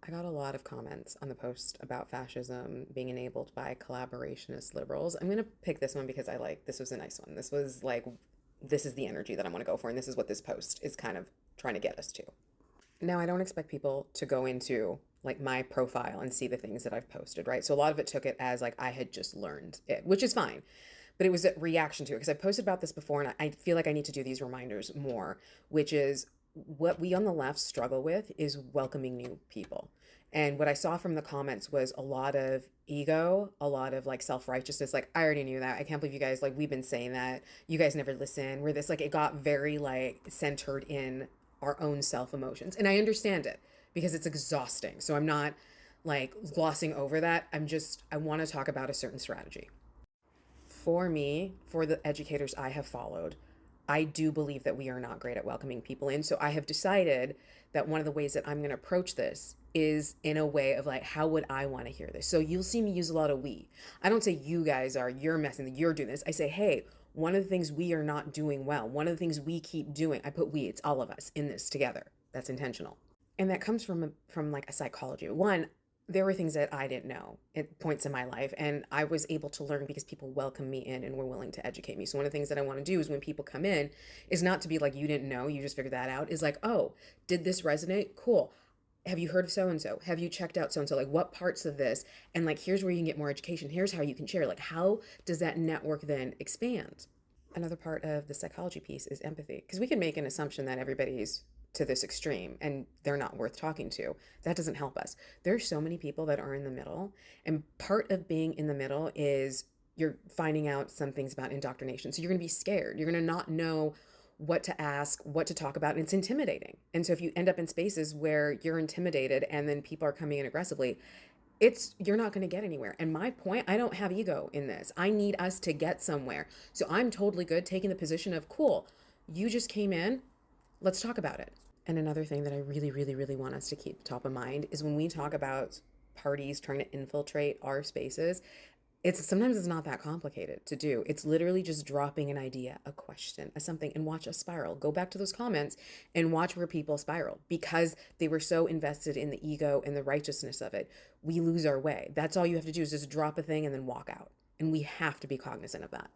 I got a lot of comments on the post about fascism being enabled by collaborationist liberals. I'm going to pick this one because this was a nice one. This is the energy that I want to go for, and this is what this post is kind of trying to get us to. Now, I don't expect people to go into like my profile and see the things that I've posted, right? So a lot of it took it as like I had just learned it, which is fine. But it was a reaction to it because I posted about this before and I feel like I need to do these reminders more, which is what we on the left struggle with is welcoming new people. And what I saw from the comments was a lot of ego, a lot of like self righteousness. Like, I already knew that. I can't believe you guys, like, we've been saying that. You guys never listen. We're this, like, it got very, like, centered in our own self emotions. And I understand it because it's exhausting. So I'm not like glossing over that. I want to talk about a certain strategy. For me, for the educators I have followed, I do believe that we are not great at welcoming people in. So I have decided that one of the ways that I'm going to approach this is in a way of like, how would I want to hear this? So you'll see me use a lot of we. I don't say you guys are, you're messing, you're doing this. I say, hey, one of the things we are not doing well, one of the things we keep doing, I put we, it's all of us in this together. That's intentional. And that comes from like a psychology. One, there were things that I didn't know at points in my life, and I was able to learn because people welcomed me in and were willing to educate me. So one of the things that I want to do is when people come in is not to be like, you didn't know, you just figured that out. Is like, oh, did this resonate? Cool. Have you heard of so and so? Have you checked out so and so? Like, what parts of this? And like, here's where you can get more education. Here's how you can share. Like, how does that network then expand? Another part of the psychology piece is empathy, because we can make an assumption that everybody's to this extreme and they're not worth talking to. That doesn't help us. There's so many people that are in the middle, and part of being in the middle is you're finding out some things about indoctrination. So you're going to be scared. You're going to not know what to ask, what to talk about, and it's intimidating. And so if you end up in spaces where you're intimidated and then people are coming in aggressively, it's you're not going to get anywhere. And my point, I don't have ego in this. I need us to get somewhere. So I'm totally good taking the position of, cool, you just came in, let's talk about it. And another thing that I really, really, really want us to keep top of mind is when we talk about parties trying to infiltrate our spaces, it's not that complicated to do. It's literally just dropping an idea, a question, a something, and watch a spiral. Go back to those comments and watch where people spiral because they were so invested in the ego and the righteousness of it. We lose our way. That's all you have to do is just drop a thing and then walk out. And we have to be cognizant of that.